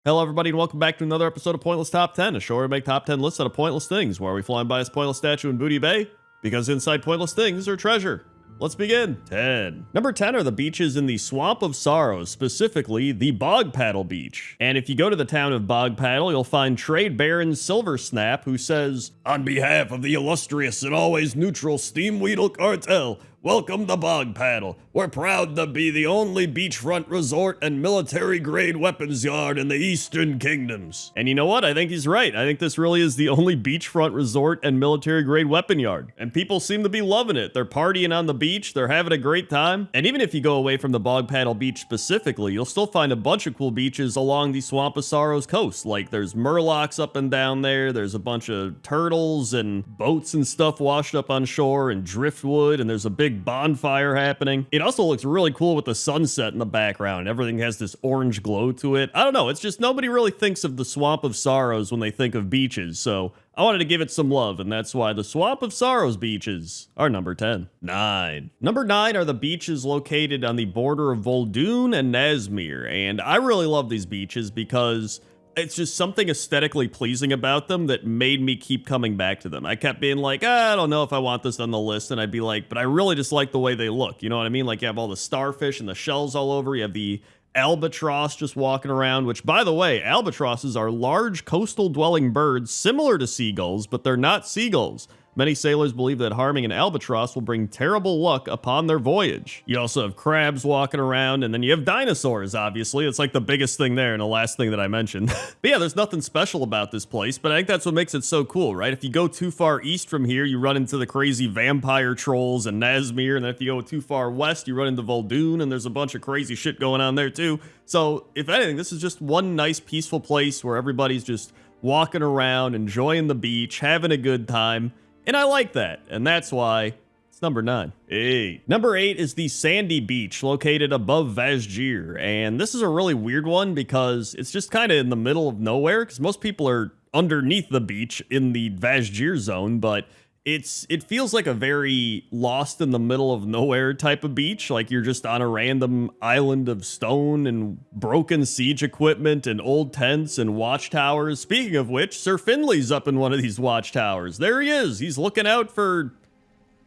Hello, everybody, and welcome back to another episode of Pointless Top 10, a show where we make top 10 lists out of pointless things, where we fly by a pointless statue in Booty Bay, because inside pointless things are treasure. Let's begin. 10. Number 10 are the beaches in the Swamp of Sorrows, specifically the Bog Paddle Beach. And if you go to the town of Bog Paddle, you'll find Trade Baron Silversnap, who says, "On behalf of the illustrious and always neutral Steamweedle Cartel, welcome to Bog Paddle. We're proud to be the only beachfront resort and military-grade weapons yard in the Eastern Kingdoms." And you know what? I think he's right. I think this really is the only beachfront resort and military-grade weapon yard. And people seem to be loving it. They're partying on the beach. They're having a great time. And even if you go away from the Bog Paddle Beach specifically, you'll still find a bunch of cool beaches along the Swamp of Sorrows coast. Like, there's murlocs up and down there. There's a bunch of turtles and boats and stuff washed up on shore and driftwood. And there's a big bonfire happening. It also looks really cool with the sunset in the background. Everything has this orange glow to it. I don't know, it's just nobody really thinks of the Swamp of Sorrows when they think of beaches, so I wanted to give it some love, and that's why the Swamp of Sorrows beaches are number 10. 9. Number 9 are the beaches located on the border of Vol'dun and Nazmir, and I really love these beaches because it's just something aesthetically pleasing about them that made me keep coming back to them. I kept being like, I don't know if I want this on the list. And I'd be like, but I really just like the way they look. You know what I mean? Like, you have all the starfish and the shells all over. You have the albatross just walking around, which, by the way, albatrosses are large coastal dwelling birds similar to seagulls, but they're not seagulls. Many sailors believe that harming an albatross will bring terrible luck upon their voyage. You also have crabs walking around, and then you have dinosaurs, obviously. It's like the biggest thing there and the last thing that I mentioned. But yeah, there's nothing special about this place, but I think that's what makes it so cool, right? If you go too far east from here, you run into the crazy vampire trolls and Nazmir, and then if you go too far west, you run into Vol'dun, and there's a bunch of crazy shit going on there too. So, if anything, this is just one nice, peaceful place where everybody's just walking around, enjoying the beach, having a good time. And I like that, and that's why it's number 9. 8. Number 8 is the Sandy Beach, located above Vazjir, and this is a really weird one because it's just kind of in the middle of nowhere, because most people are underneath the beach in the Vazjir zone, but it feels like a very lost in the middle of nowhere type of beach, like you're just on a random island of stone and broken siege equipment and old tents and watchtowers. Speaking of which, Sir Finley's up in one of these watchtowers. There he is. He's looking out for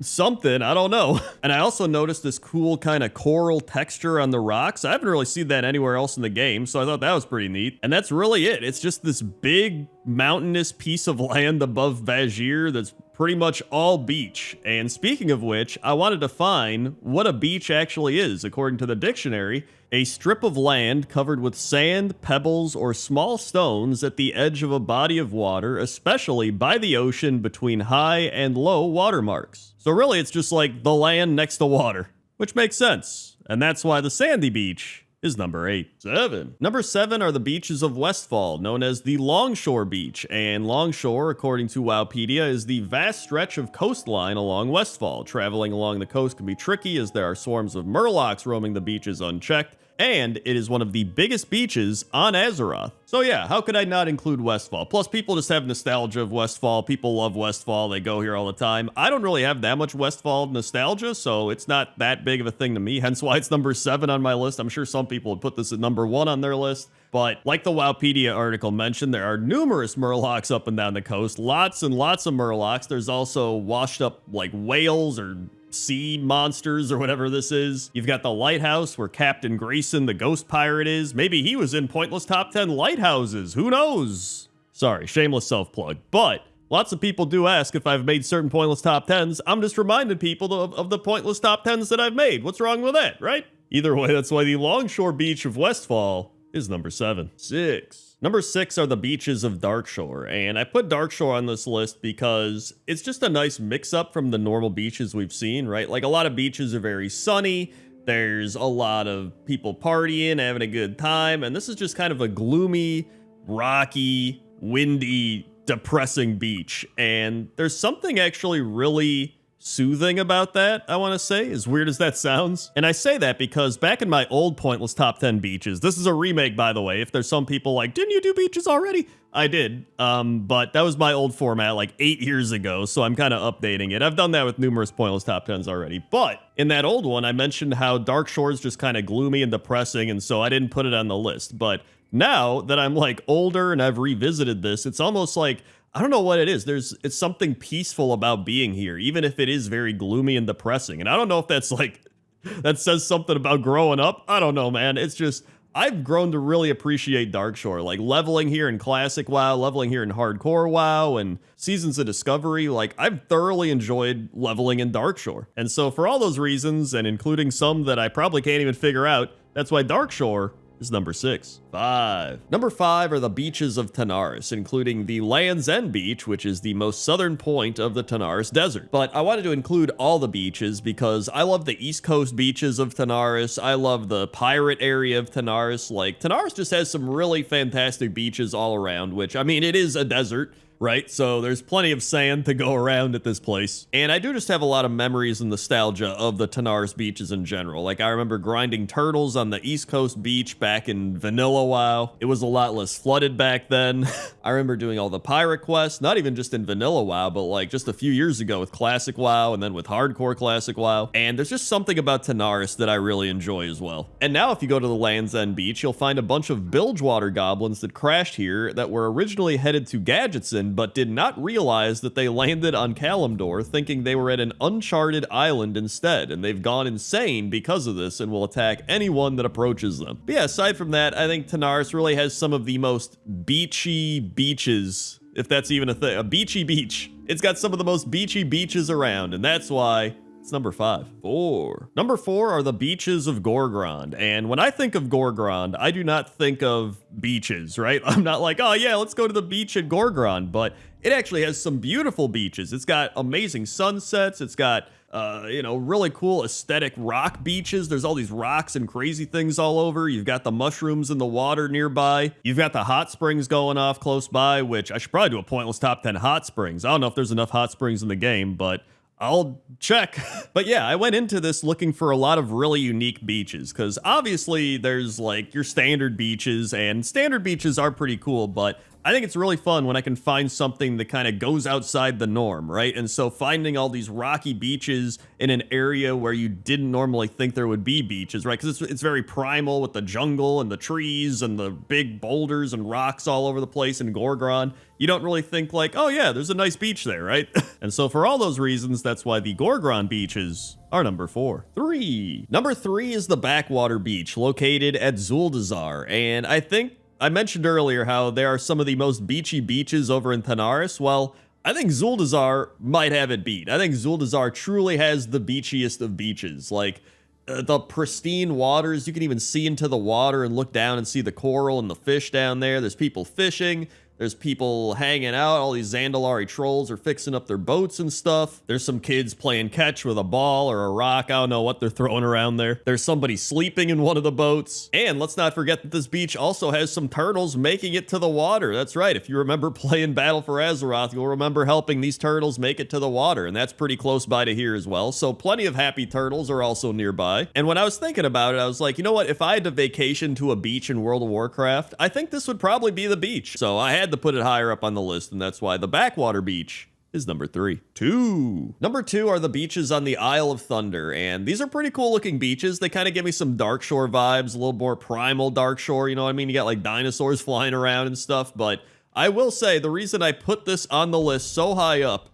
something, I don't know. And I also noticed this cool kind of coral texture on the rocks. I haven't really seen that anywhere else in the game, so I thought that was pretty neat. And that's really it. It's just this big mountainous piece of land above Vazjir that's pretty much all beach. And speaking of which, I wanted to find what a beach actually is. According to the dictionary, a strip of land covered with sand, pebbles, or small stones at the edge of a body of water, especially by the ocean between high and low water marks. So really, it's just like the land next to water, which makes sense. And that's why the Sandy Beach is number 8. 7. Number 7 are the beaches of Westfall, known as the Longshore Beach. And Longshore, according to Wowpedia, is the vast stretch of coastline along Westfall. Traveling along the coast can be tricky as there are swarms of murlocs roaming the beaches unchecked, and it is one of the biggest beaches on Azeroth. So yeah, how could I not include Westfall? Plus, people just have nostalgia of Westfall. People love Westfall. They go here all the time. I don't really have that much Westfall nostalgia, so it's not that big of a thing to me, hence why it's number 7 on my list. I'm sure some people would put this at number 1 on their list, but like the Wowpedia article mentioned, there are numerous murlocs up and down the coast. Lots and lots of murlocs. There's also washed up like whales or sea monsters or whatever this is. You've got the lighthouse where Captain Grayson, the ghost pirate, is. Maybe he was in Pointless Top 10 lighthouses. Who knows? Sorry, shameless self-plug. But lots of people do ask if I've made certain Pointless Top 10s. I'm just reminding people of the Pointless Top 10s that I've made. What's wrong with that, right? Either way, that's why the Longshore Beach of Westfall is number 7. 6. Number 6 are the beaches of Darkshore, and I put Darkshore on this list because it's just a nice mix-up from the normal beaches we've seen, right? Like, a lot of beaches are very sunny, there's a lot of people partying, having a good time, and this is just kind of a gloomy, rocky, windy, depressing beach, and there's something actually really soothing about that, I want to say, as weird as that sounds. And I say that because back in my old Pointless Top 10 beaches, this is a remake, by the way, if there's some people like, didn't you do beaches already? I did, but that was my old format like 8 years ago, so I'm kind of updating it. I've done that with numerous Pointless Top 10s already, but in that old one, I mentioned how Darkshore is just kind of gloomy and depressing, and so I didn't put it on the list, but now that I'm like older and I've revisited this, it's almost like, I don't know what it is. It's something peaceful about being here, even if it is very gloomy and depressing. And I don't know if that's like, that says something about growing up. I don't know, man. It's just, I've grown to really appreciate Darkshore, like leveling here in Classic WoW, leveling here in Hardcore WoW, and Seasons of Discovery. Like, I've thoroughly enjoyed leveling in Darkshore. And so for all those reasons, and including some that I probably can't even figure out, that's why Darkshore is number 6. 5. Number 5 are the beaches of Tanaris, including the Land's End Beach, which is the most southern point of the Tanaris Desert. But I wanted to include all the beaches because I love the East Coast beaches of Tanaris. I love the pirate area of Tanaris. Like, Tanaris just has some really fantastic beaches all around, which, I mean, it is a desert, right? So there's plenty of sand to go around at this place. And I do just have a lot of memories and nostalgia of the Tanaris beaches in general. Like, I remember grinding turtles on the East Coast beach back in vanilla WoW. It was a lot less flooded back then. I remember doing all the pirate quests, not even just in vanilla WoW, but like just a few years ago with Classic WoW and then with Hardcore Classic WoW. And there's just something about Tanaris that I really enjoy as well. And now if you go to the Land's End Beach, you'll find a bunch of Bilgewater goblins that crashed here that were originally headed to Gadgetzin, but did not realize that they landed on Kalimdor, thinking they were at an uncharted island instead, and they've gone insane because of this and will attack anyone that approaches them. But yeah, aside from that, I think Tanaris really has some of the most beachy beaches, if that's even a thing. A beachy beach. It's got some of the most beachy beaches around, and that's why it's number 5. 4. Number 4 are the beaches of Gorgrond. And when I think of Gorgrond, I do not think of beaches, right? I'm not like, oh yeah, let's go to the beach at Gorgrond. But it actually has some beautiful beaches. It's got amazing sunsets. It's got, really cool aesthetic rock beaches. There's all these rocks and crazy things all over. You've got the mushrooms in the water nearby. You've got the hot springs going off close by, which I should probably do a pointless top 10 hot springs. I don't know if there's enough hot springs in the game, but I'll check. But yeah, I went into this looking for a lot of really unique beaches because obviously there's like your standard beaches, and standard beaches are pretty cool, but I think it's really fun when I can find something that kind of goes outside the norm, right? And so finding all these rocky beaches in an area where you didn't normally think there would be beaches, right? Because it's very primal with the jungle and the trees and the big boulders and rocks all over the place in Gorgrond. You don't really think like, oh yeah, there's a nice beach there, right? And so for all those reasons, that's why the Gorgrond beaches are number 4. 3. Number 3 is the Backwater Beach, located at Zuldazar. And I think I mentioned earlier how there are some of the most beachy beaches over in Tanaris. Well, I think Zuldazar might have it beat. I think Zuldazar truly has the beachiest of beaches. Like, the pristine waters, you can even see into the water and look down and see the coral and the fish down there. There's people fishing. There's people hanging out. All these Zandalari trolls are fixing up their boats and stuff. There's some kids playing catch with a ball or a rock. I don't know what they're throwing around there. There's somebody sleeping in one of the boats. And let's not forget that this beach also has some turtles making it to the water. That's right. If you remember playing Battle for Azeroth, you'll remember helping these turtles make it to the water. And that's pretty close by to here as well. So plenty of happy turtles are also nearby. And when I was thinking about it, I was like, you know what? If I had to vacation to a beach in World of Warcraft, I think this would probably be the beach. So I had to put it higher up on the list, and that's why the Backwater Beach is number 3. 2. Number 2 are the beaches on the Isle of Thunder, and these are pretty cool looking beaches. They kind of give me some Darkshore vibes, a little more primal Darkshore, you know what I mean? You got like dinosaurs flying around and stuff, but I will say the reason I put this on the list so high up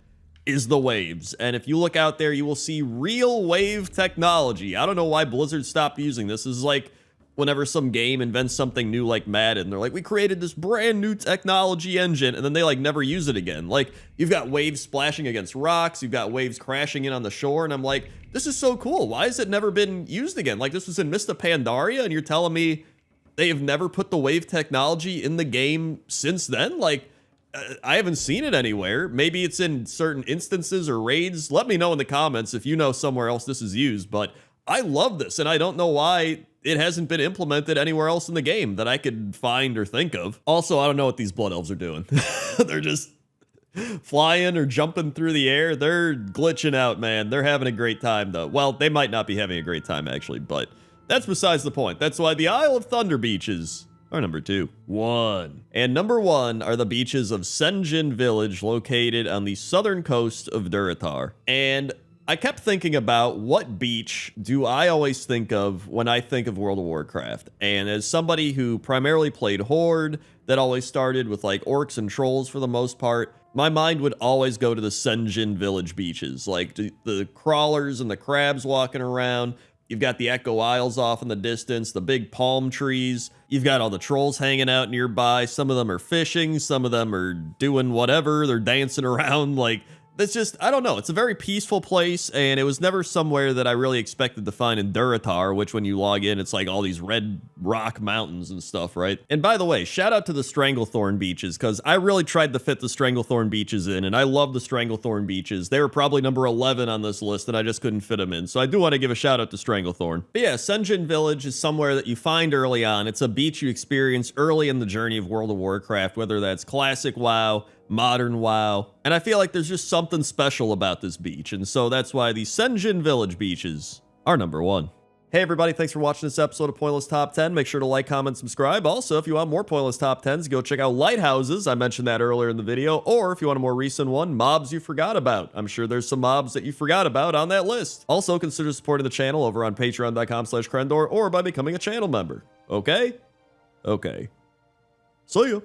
is the waves. And if you look out there, you will see real wave technology. I don't know why Blizzard stopped using this. This is like whenever some game invents something new like Madden, they're like, we created this brand new technology engine, and then they like never use it again. Like, you've got waves splashing against rocks, you've got waves crashing in on the shore, and I'm like, this is so cool. Why has it never been used again? Like, this was in Mista Pandaria, and you're telling me they have never put the wave technology in the game since then? Like, I haven't seen it anywhere. Maybe it's in certain instances or raids. Let me know in the comments if you know somewhere else this is used, but I love this, and I don't know why it hasn't been implemented anywhere else in the game that I could find or think of. Also, I don't know what these Blood Elves are doing. They're just flying or jumping through the air. They're glitching out, man. They're having a great time, though. Well, they might not be having a great time, actually, but that's besides the point. That's why the Isle of Thunder beaches are number 2. 1. And number 1 are the beaches of Senjin Village, located on the southern coast of Durotar. And I kept thinking about what beach do I always think of when I think of World of Warcraft. And as somebody who primarily played Horde, that always started with like orcs and trolls for the most part, my mind would always go to the Senjin village beaches, like the crawlers and the crabs walking around. You've got the Echo Isles off in the distance, the big palm trees. You've got all the trolls hanging out nearby. Some of them are fishing. Some of them are doing whatever. They're dancing around. Like, it's just, I don't know. It's a very peaceful place, and it was never somewhere that I really expected to find in Durotar, which when you log in, it's like all these red rock mountains and stuff, right? And by the way, shout out to the Stranglethorn beaches, because I really tried to fit the Stranglethorn beaches in, and I love the Stranglethorn beaches. They were probably number 11 on this list, and I just couldn't fit them in. So I do want to give a shout out to Stranglethorn. But yeah, Senjin Village is somewhere that you find early on. It's a beach you experience early in the journey of World of Warcraft, whether that's classic WoW, modern WoW, and I feel like there's just something special about this beach, and so that's why the Senjin Village beaches are number 1. Hey everybody, thanks for watching this episode of Pointless Top 10. Make sure to like, comment, subscribe. Also, if you want more Pointless Top 10s, go check out Lighthouses. I mentioned that earlier in the video. Or if you want a more recent one, Mobs You Forgot About. I'm sure there's some mobs that you forgot about on that list. Also, consider supporting the channel over on patreon.com/crendor or by becoming a channel member. Okay? Okay. See ya.